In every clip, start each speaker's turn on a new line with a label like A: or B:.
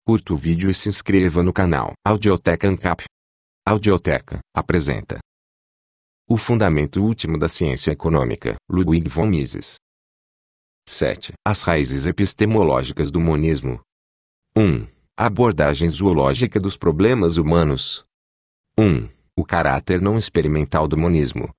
A: Curta o vídeo e se inscreva no canal Audioteca ANCAP. Audioteca apresenta O Fundamento Último da Ciência Econômica, Ludwig von Mises. 7. As raízes epistemológicas do monismo. 1. A abordagem zoológica dos problemas humanos. 1. O caráter não experimental do monismo.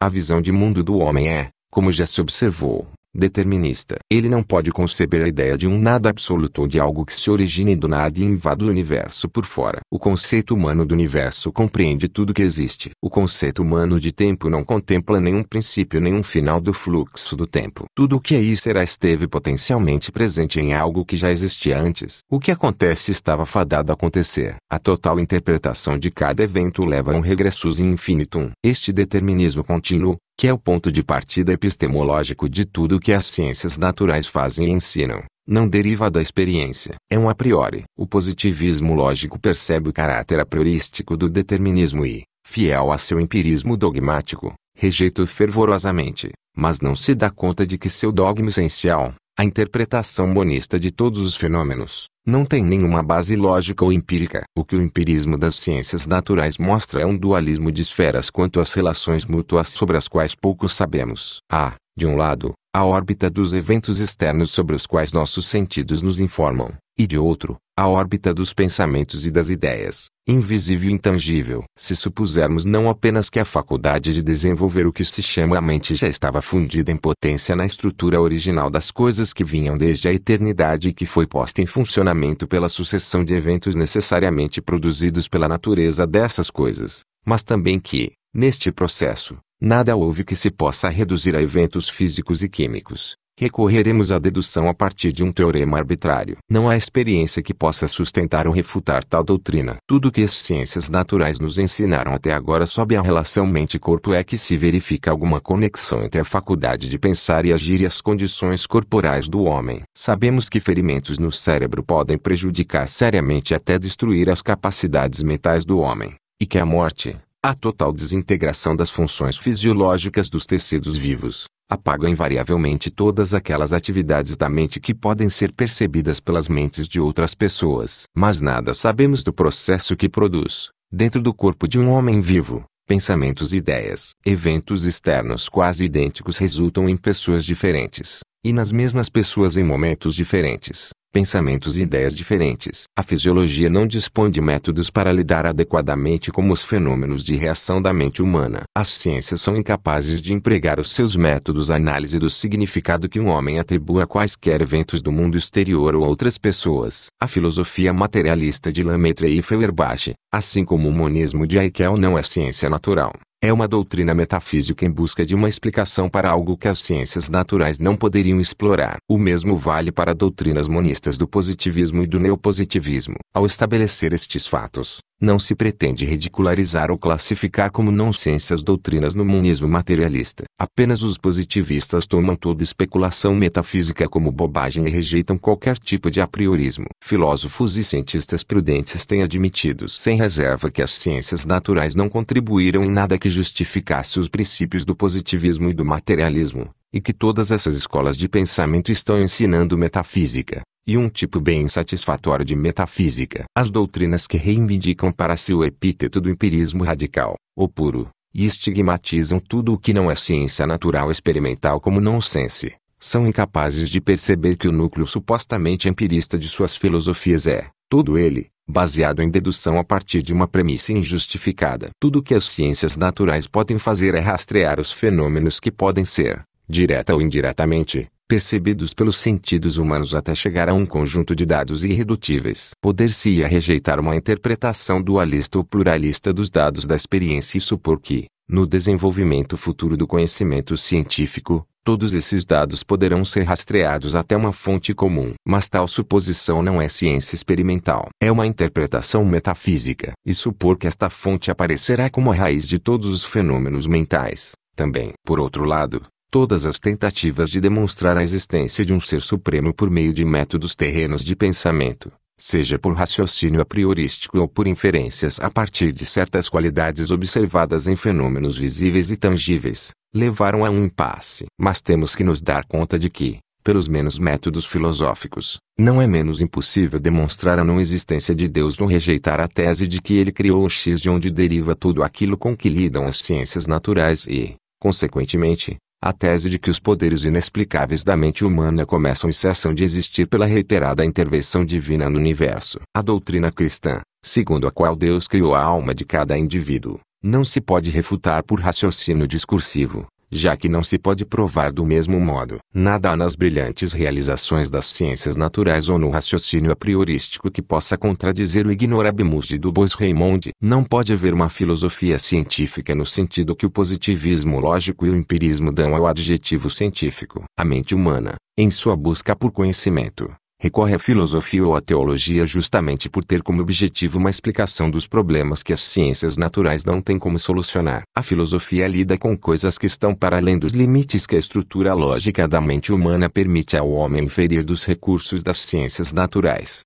A: A visão de mundo do homem é, como já se observou, determinista. Ele não pode conceber a ideia de um nada absoluto ou de algo que se origine do nada e invada o universo por fora. O conceito humano do universo compreende tudo que existe. O conceito humano de tempo não contempla nenhum princípio nem um final do fluxo do tempo. Tudo o que aí será esteve potencialmente presente em algo que já existia antes. O que acontece estava fadado a acontecer. A total interpretação de cada evento leva a um regressus in infinitum. Este determinismo contínuo, que é o ponto de partida epistemológico de tudo o que as ciências naturais fazem e ensinam, não deriva da experiência. É um a priori. O positivismo lógico percebe o caráter a priorístico do determinismo e, fiel a seu empirismo dogmático, rejeita-o fervorosamente, mas não se dá conta de que seu dogma essencial, a interpretação monista de todos os fenômenos, não tem nenhuma base lógica ou empírica. O que o empirismo das ciências naturais mostra é um dualismo de esferas quanto às relações mútuas sobre as quais pouco sabemos. Há, de um lado, a órbita dos eventos externos sobre os quais nossos sentidos nos informam, e de outro, a órbita dos pensamentos e das ideias, invisível e intangível. Se supusermos não apenas que a faculdade de desenvolver o que se chama a mente já estava fundida em potência na estrutura original das coisas que vinham desde a eternidade e que foi posta em funcionamento pela sucessão de eventos necessariamente produzidos pela natureza dessas coisas, mas também que, neste processo, nada houve que se possa reduzir a eventos físicos e químicos, recorreremos à dedução a partir de um teorema arbitrário. Não há experiência que possa sustentar ou refutar tal doutrina. Tudo que as ciências naturais nos ensinaram até agora sobre a relação mente-corpo é que se verifica alguma conexão entre a faculdade de pensar e agir e as condições corporais do homem. Sabemos que ferimentos no cérebro podem prejudicar seriamente até destruir as capacidades mentais do homem, e que a morte, a total desintegração das funções fisiológicas dos tecidos vivos, apaga invariavelmente todas aquelas atividades da mente que podem ser percebidas pelas mentes de outras pessoas. Mas nada sabemos do processo que produz, dentro do corpo de um homem vivo, pensamentos e ideias. Eventos externos quase idênticos resultam em pessoas diferentes, e nas mesmas pessoas em momentos diferentes, pensamentos e ideias diferentes. A fisiologia não dispõe de métodos para lidar adequadamente com os fenômenos de reação da mente humana. As ciências são incapazes de empregar os seus métodos à análise do significado que um homem atribui a quaisquer eventos do mundo exterior ou outras pessoas. A filosofia materialista de Lemaitre e Feuerbach, assim como o monismo de Haeckel, não é ciência natural. É uma doutrina metafísica em busca de uma explicação para algo que as ciências naturais não poderiam explorar. O mesmo vale para doutrinas monistas do positivismo e do neopositivismo. Ao estabelecer estes fatos, não se pretende ridicularizar ou classificar como nonsense as doutrinas no monismo materialista. Apenas os positivistas tomam toda especulação metafísica como bobagem e rejeitam qualquer tipo de apriorismo. Filósofos e cientistas prudentes têm admitido sem reserva que as ciências naturais não contribuíram em nada que justificasse os princípios do positivismo e do materialismo, e que todas essas escolas de pensamento estão ensinando metafísica, e um tipo bem insatisfatório de metafísica. As doutrinas que reivindicam para si o epíteto do empirismo radical, ou puro, e estigmatizam tudo o que não é ciência natural experimental como nonsense, são incapazes de perceber que o núcleo supostamente empirista de suas filosofias é, todo ele, baseado em dedução a partir de uma premissa injustificada. Tudo o que as ciências naturais podem fazer é rastrear os fenômenos que podem ser, direta ou indiretamente, percebidos pelos sentidos humanos até chegar a um conjunto de dados irredutíveis. Poder-se-ia rejeitar uma interpretação dualista ou pluralista dos dados da experiência e supor que, no desenvolvimento futuro do conhecimento científico, todos esses dados poderão ser rastreados até uma fonte comum. Mas tal suposição não é ciência experimental. É uma interpretação metafísica. E supor que esta fonte aparecerá como a raiz de todos os fenômenos mentais, também. Por outro lado, todas as tentativas de demonstrar a existência de um ser supremo por meio de métodos terrenos de pensamento, seja por raciocínio a priorístico ou por inferências a partir de certas qualidades observadas em fenômenos visíveis e tangíveis, levaram a um impasse. Mas temos que nos dar conta de que, pelos menos métodos filosóficos, não é menos impossível demonstrar a não existência de Deus ou rejeitar a tese de que ele criou o X de onde deriva tudo aquilo com que lidam as ciências naturais e, consequentemente, a tese de que os poderes inexplicáveis da mente humana começam e cessam de existir pela reiterada intervenção divina no universo. A doutrina cristã, segundo a qual Deus criou a alma de cada indivíduo, não se pode refutar por raciocínio discursivo, já que não se pode provar do mesmo modo. Nada há nas brilhantes realizações das ciências naturais ou no raciocínio a priorístico que possa contradizer o ignorabimus de Du Bois-Reymond. Não pode haver uma filosofia científica no sentido que o positivismo lógico e o empirismo dão ao adjetivo científico. A mente humana, em sua busca por conhecimento, recorre à filosofia ou à teologia justamente por ter como objetivo uma explicação dos problemas que as ciências naturais não têm como solucionar. A filosofia lida com coisas que estão para além dos limites que a estrutura lógica da mente humana permite ao homem inferir dos recursos das ciências naturais.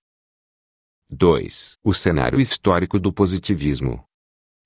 A: 2. O cenário histórico do positivismo.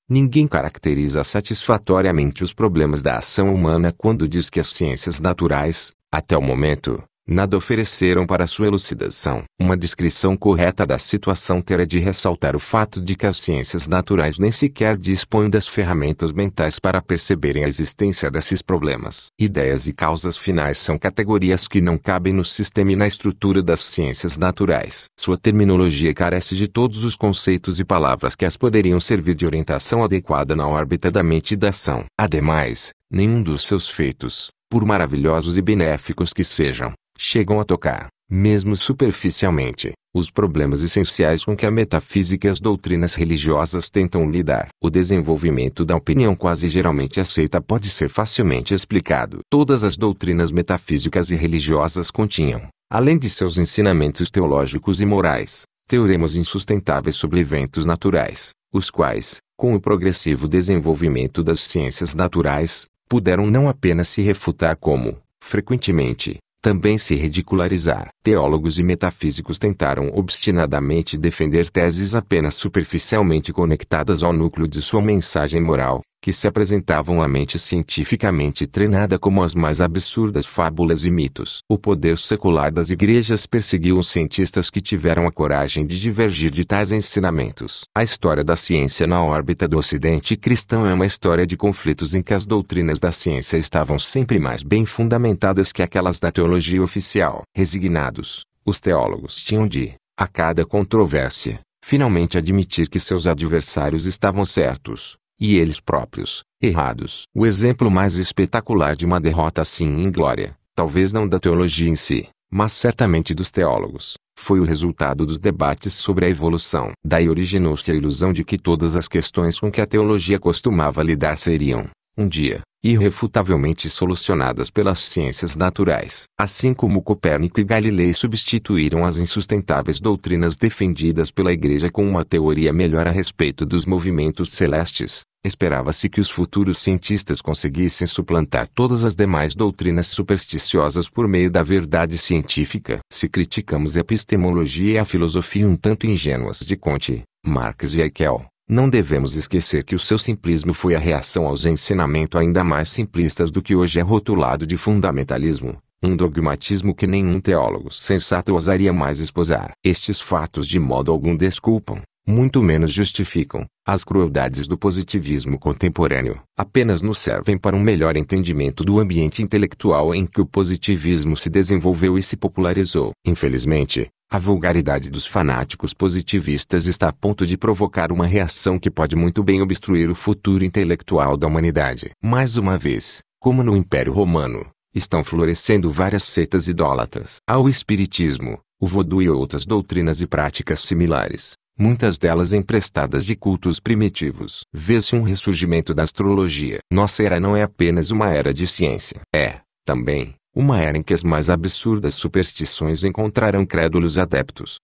A: Ninguém caracteriza satisfatoriamente os problemas da ação humana quando diz que as ciências naturais, até o momento, nada ofereceram para sua elucidação. Uma descrição correta da situação terá de ressaltar o fato de que as ciências naturais nem sequer dispõem das ferramentas mentais para perceberem a existência desses problemas. Ideias e causas finais são categorias que não cabem no sistema e na estrutura das ciências naturais. Sua terminologia carece de todos os conceitos e palavras que as poderiam servir de orientação adequada na órbita da mente e da ação. Ademais, nenhum dos seus feitos, por maravilhosos e benéficos que sejam, chegam a tocar, mesmo superficialmente, os problemas essenciais com que a metafísica e as doutrinas religiosas tentam lidar. O desenvolvimento da opinião quase geralmente aceita pode ser facilmente explicado. Todas as doutrinas metafísicas e religiosas continham, além de seus ensinamentos teológicos e morais, teoremas insustentáveis sobre eventos naturais, os quais, com o progressivo desenvolvimento das ciências naturais, puderam não apenas se refutar como, frequentemente, também se ridicularizar. Teólogos e metafísicos tentaram obstinadamente defender teses apenas superficialmente conectadas ao núcleo de sua mensagem moral, que se apresentavam à mente cientificamente treinada como as mais absurdas fábulas e mitos. O poder secular das igrejas perseguiu os cientistas que tiveram a coragem de divergir de tais ensinamentos. A história da ciência na órbita do Ocidente cristão é uma história de conflitos em que as doutrinas da ciência estavam sempre mais bem fundamentadas que aquelas da teologia oficial. Resignados, os teólogos tinham de, a cada controvérsia, finalmente admitir que seus adversários estavam certos, e eles próprios, errados. O exemplo mais espetacular de uma derrota assim inglória, talvez não da teologia em si, mas certamente dos teólogos, foi o resultado dos debates sobre a evolução. Daí originou-se a ilusão de que todas as questões com que a teologia costumava lidar seriam, um dia, irrefutavelmente solucionadas pelas ciências naturais. Assim como Copérnico e Galilei substituíram as insustentáveis doutrinas defendidas pela Igreja com uma teoria melhor a respeito dos movimentos celestes, esperava-se que os futuros cientistas conseguissem suplantar todas as demais doutrinas supersticiosas por meio da verdade científica. Se criticamos a epistemologia e a filosofia um tanto ingênuas de Comte, Marx e Haeckel, não devemos esquecer que o seu simplismo foi a reação aos ensinamentos ainda mais simplistas do que hoje é rotulado de fundamentalismo, um dogmatismo que nenhum teólogo sensato ousaria mais esposar. Estes fatos de modo algum desculpam, muito menos justificam, as crueldades do positivismo contemporâneo. Apenas nos servem para um melhor entendimento do ambiente intelectual em que o positivismo se desenvolveu e se popularizou. Infelizmente, a vulgaridade dos fanáticos positivistas está a ponto de provocar uma reação que pode muito bem obstruir o futuro intelectual da humanidade. Mais uma vez, como no Império Romano, estão florescendo várias seitas idólatras. Há o espiritismo, o vodu e outras doutrinas e práticas similares, muitas delas emprestadas de cultos primitivos. Vê-se um ressurgimento da astrologia. Nossa era não é apenas uma era de ciência. É, também, uma era em que as mais absurdas superstições encontrarão crédulos adeptos.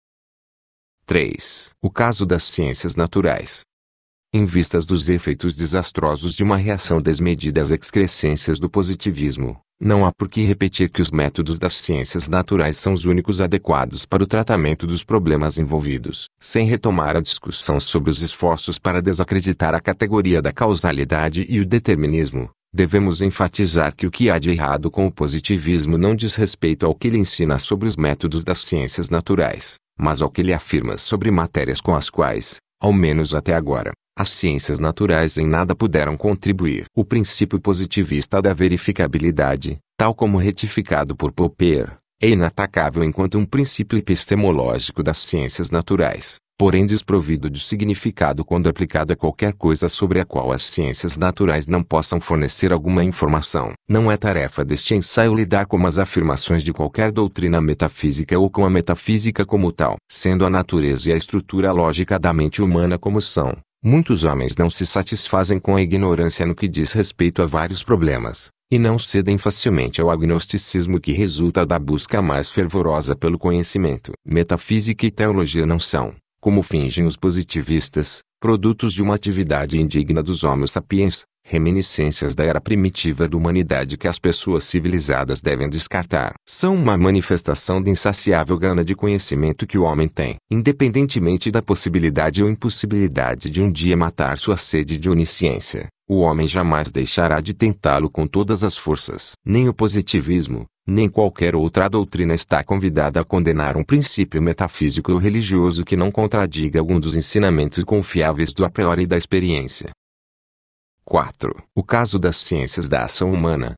A: 3. O caso das ciências naturais. Em vistas dos efeitos desastrosos de uma reação desmedida às excrescências do positivismo, não há por que repetir que os métodos das ciências naturais são os únicos adequados para o tratamento dos problemas envolvidos. Sem retomar a discussão sobre os esforços para desacreditar a categoria da causalidade e o determinismo, Devemos enfatizar que o que há de errado com o positivismo não diz respeito ao que ele ensina sobre os métodos das ciências naturais, mas ao que ele afirma sobre matérias com as quais, ao menos até agora, as ciências naturais em nada puderam contribuir. O princípio positivista da verificabilidade, tal como retificado por Popper, é inatacável enquanto um princípio epistemológico das ciências naturais, porém desprovido de significado quando aplicado a qualquer coisa sobre a qual as ciências naturais não possam fornecer alguma informação. Não é tarefa deste ensaio lidar com as afirmações de qualquer doutrina metafísica ou com a metafísica como tal. Sendo a natureza e a estrutura lógica da mente humana como são, muitos homens não se satisfazem com a ignorância no que diz respeito a vários problemas, e não cedem facilmente ao agnosticismo que resulta da busca mais fervorosa pelo conhecimento. Metafísica e teologia não são, como fingem os positivistas, produtos de uma atividade indigna dos Homo sapiens, reminiscências da era primitiva da humanidade que as pessoas civilizadas devem descartar. São uma manifestação da insaciável gana de conhecimento que o homem tem, independentemente da possibilidade ou impossibilidade de um dia matar sua sede de onisciência. O homem jamais deixará de tentá-lo com todas as forças. Nem o positivismo, nem qualquer outra doutrina está convidada a condenar um princípio metafísico ou religioso que não contradiga algum dos ensinamentos confiáveis do a priori da experiência. 4. O caso das ciências da ação humana.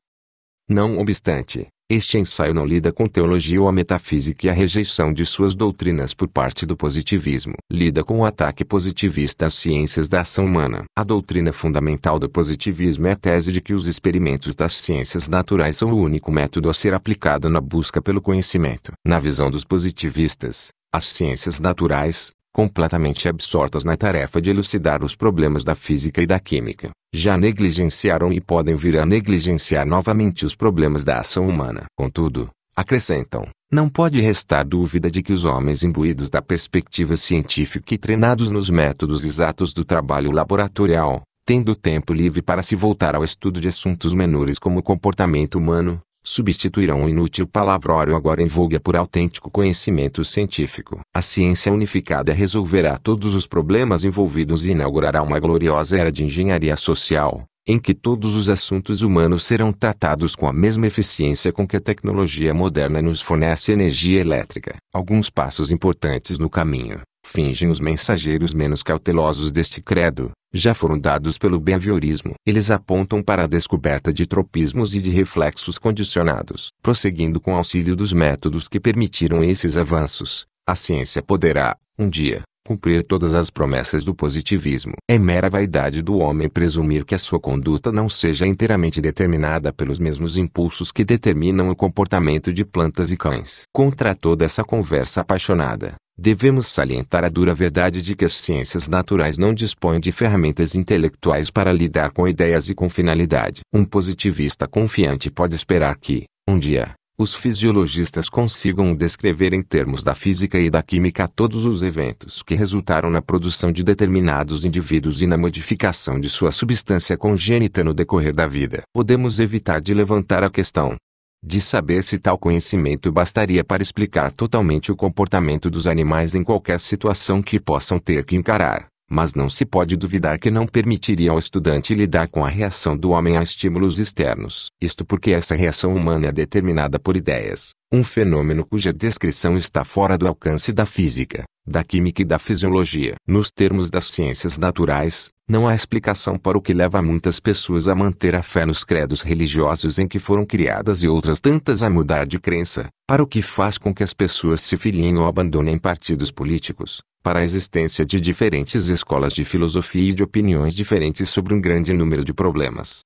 A: Não obstante, este ensaio não lida com teologia ou a metafísica e a rejeição de suas doutrinas por parte do positivismo. Lida com o ataque positivista às ciências da ação humana. A doutrina fundamental do positivismo é a tese de que os experimentos das ciências naturais são o único método a ser aplicado na busca pelo conhecimento. Na visão dos positivistas, as ciências naturais, completamente absortas na tarefa de elucidar os problemas da física e da química, já negligenciaram e podem vir a negligenciar novamente os problemas da ação humana. Contudo, acrescentam, não pode restar dúvida de que os homens imbuídos da perspectiva científica e treinados nos métodos exatos do trabalho laboratorial, tendo tempo livre para se voltar ao estudo de assuntos menores como o comportamento humano, substituirão o inútil palavrório agora em voga por autêntico conhecimento científico. A ciência unificada resolverá todos os problemas envolvidos e inaugurará uma gloriosa era de engenharia social, em que todos os assuntos humanos serão tratados com a mesma eficiência com que a tecnologia moderna nos fornece energia elétrica. Alguns passos importantes no caminho, fingem os mensageiros menos cautelosos deste credo, já foram dados pelo behaviorismo. Eles apontam para a descoberta de tropismos e de reflexos condicionados. Prosseguindo com auxílio dos métodos que permitiram esses avanços, a ciência poderá, um dia, cumprir todas as promessas do positivismo. É mera vaidade do homem presumir que a sua conduta não seja inteiramente determinada pelos mesmos impulsos que determinam o comportamento de plantas e cães. Contra toda essa conversa apaixonada, devemos salientar a dura verdade de que as ciências naturais não dispõem de ferramentas intelectuais para lidar com ideias e com finalidade. Um positivista confiante pode esperar que, um dia, os fisiologistas consigam descrever em termos da física e da química todos os eventos que resultaram na produção de determinados indivíduos e na modificação de sua substância congênita no decorrer da vida. Podemos evitar de levantar a questão de saber se tal conhecimento bastaria para explicar totalmente o comportamento dos animais em qualquer situação que possam ter que encarar, mas não se pode duvidar que não permitiria ao estudante lidar com a reação do homem a estímulos externos. Isto porque essa reação humana é determinada por ideias, um fenômeno cuja descrição está fora do alcance da física, da química e da fisiologia. Nos termos das ciências naturais, não há explicação para o que leva muitas pessoas a manter a fé nos credos religiosos em que foram criadas e outras tantas a mudar de crença, para o que faz com que as pessoas se filiem ou abandonem partidos políticos, para a existência de diferentes escolas de filosofia e de opiniões diferentes sobre um grande número de problemas.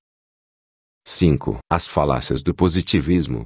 A: 5. As falácias do positivismo.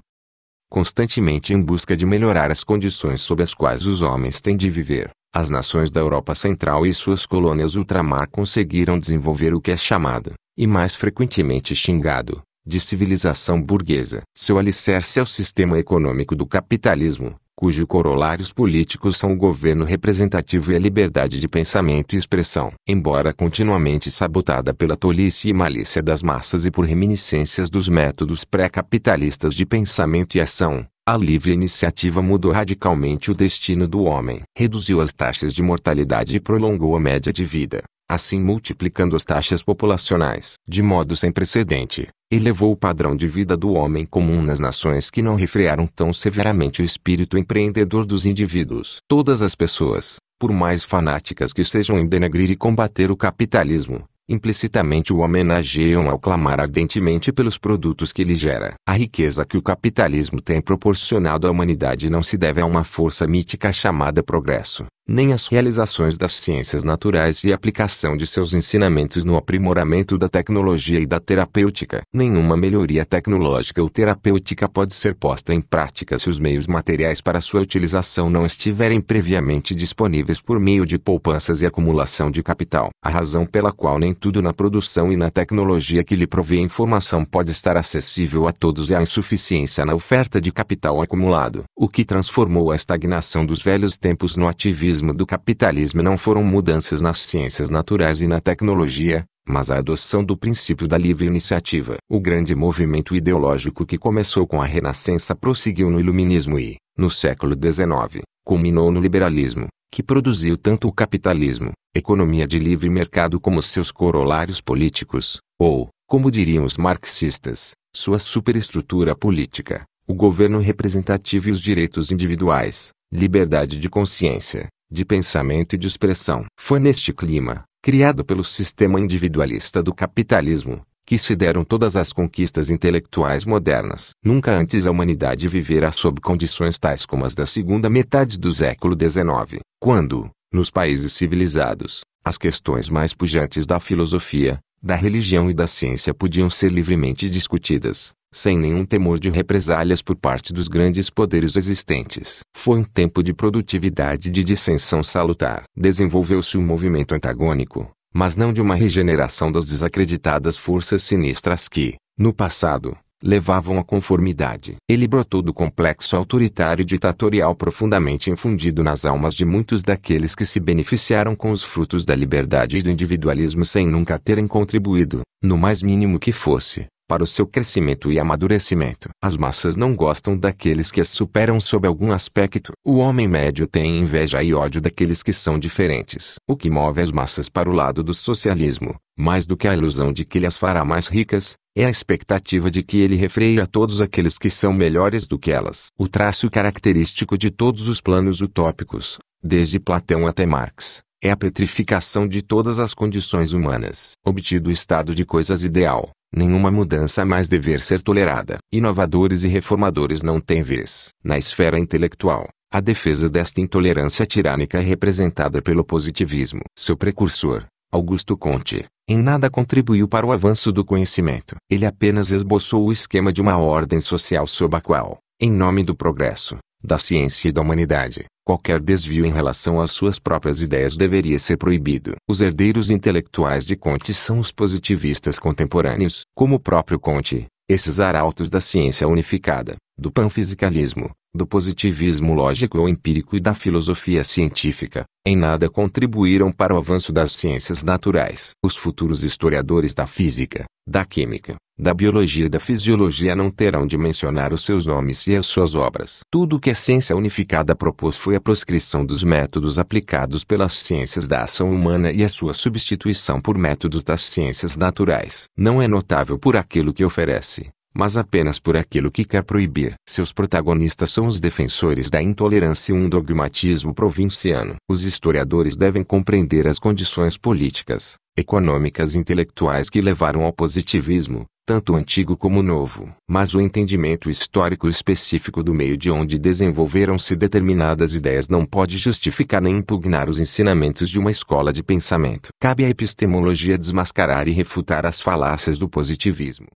A: Constantemente em busca de melhorar as condições sob as quais os homens têm de viver, as nações da Europa Central e suas colônias ultramar conseguiram desenvolver o que é chamado, e mais frequentemente xingado, de civilização burguesa. Seu alicerce é o sistema econômico do capitalismo, cujos corolários políticos são o governo representativo e a liberdade de pensamento e expressão. Embora continuamente sabotada pela tolice e malícia das massas e por reminiscências dos métodos pré-capitalistas de pensamento e ação, a livre iniciativa mudou radicalmente o destino do homem. Reduziu as taxas de mortalidade e prolongou a média de vida, assim multiplicando as taxas populacionais. De modo sem precedente, elevou o padrão de vida do homem comum nas nações que não refrearam tão severamente o espírito empreendedor dos indivíduos. Todas as pessoas, por mais fanáticas que sejam em denegrir e combater o capitalismo, implicitamente o homenageiam ao clamar ardentemente pelos produtos que ele gera. A riqueza que o capitalismo tem proporcionado à humanidade não se deve a uma força mítica chamada progresso, nem às realizações das ciências naturais e a aplicação de seus ensinamentos no aprimoramento da tecnologia e da terapêutica. Nenhuma melhoria tecnológica ou terapêutica pode ser posta em prática se os meios materiais para sua utilização não estiverem previamente disponíveis por meio de poupanças e acumulação de capital. A razão pela qual nem tudo na produção e na tecnologia que lhe provê informação pode estar acessível a todos é a insuficiência na oferta de capital acumulado. O que transformou a estagnação dos velhos tempos no ativismo do capitalismo não foram mudanças nas ciências naturais e na tecnologia, mas a adoção do princípio da livre iniciativa. O grande movimento ideológico que começou com a Renascença prosseguiu no Iluminismo e, no século XIX, culminou no liberalismo, que produziu tanto o capitalismo, economia de livre mercado como seus corolários políticos, ou, como diriam os marxistas, sua superestrutura política, o governo representativo e os direitos individuais, liberdade de consciência, de pensamento e de expressão. Foi neste clima, criado pelo sistema individualista do capitalismo, que se deram todas as conquistas intelectuais modernas. Nunca antes a humanidade vivera sob condições tais como as da segunda metade do século XIX, quando, nos países civilizados, as questões mais pujantes da filosofia, da religião e da ciência podiam ser livremente discutidas, sem nenhum temor de represálias por parte dos grandes poderes existentes. Foi um tempo de produtividade e de dissensão salutar. Desenvolveu-se um movimento antagônico, mas não de uma regeneração das desacreditadas forças sinistras que, no passado, levavam à conformidade. Ele brotou do complexo autoritário e ditatorial profundamente infundido nas almas de muitos daqueles que se beneficiaram com os frutos da liberdade e do individualismo sem nunca terem contribuído, no mais mínimo que fosse, para o seu crescimento e amadurecimento. As massas não gostam daqueles que as superam sob algum aspecto. O homem médio tem inveja e ódio daqueles que são diferentes. O que move as massas para o lado do socialismo, mais do que a ilusão de que ele as fará mais ricas, é a expectativa de que ele refreie a todos aqueles que são melhores do que elas. O traço característico de todos os planos utópicos, desde Platão até Marx, é a petrificação de todas as condições humanas. Obtido o estado de coisas ideal, nenhuma mudança mais dever ser tolerada. Inovadores e reformadores não têm vez. Na esfera intelectual, a defesa desta intolerância tirânica é representada pelo positivismo. Seu precursor, Augusto Comte, em nada contribuiu para o avanço do conhecimento. Ele apenas esboçou o esquema de uma ordem social sob a qual, em nome do progresso, da ciência e da humanidade, qualquer desvio em relação às suas próprias ideias deveria ser proibido. Os herdeiros intelectuais de Comte são os positivistas contemporâneos. Como o próprio Comte, esses arautos da ciência unificada, do panfisicalismo, do positivismo lógico ou empírico e da filosofia científica, em nada contribuíram para o avanço das ciências naturais. Os futuros historiadores da física, da química, da biologia e da fisiologia não terão de mencionar os seus nomes e as suas obras. Tudo o que a ciência unificada propôs foi a proscrição dos métodos aplicados pelas ciências da ação humana e a sua substituição por métodos das ciências naturais. Não é notável por aquilo que oferece, mas apenas por aquilo que quer proibir. Seus protagonistas são os defensores da intolerância e um dogmatismo provinciano. Os historiadores devem compreender as condições políticas, econômicas e intelectuais que levaram ao positivismo, tanto o antigo como o novo. Mas o entendimento histórico específico do meio de onde desenvolveram-se determinadas ideias não pode justificar nem impugnar os ensinamentos de uma escola de pensamento. Cabe à epistemologia desmascarar e refutar as falácias do positivismo.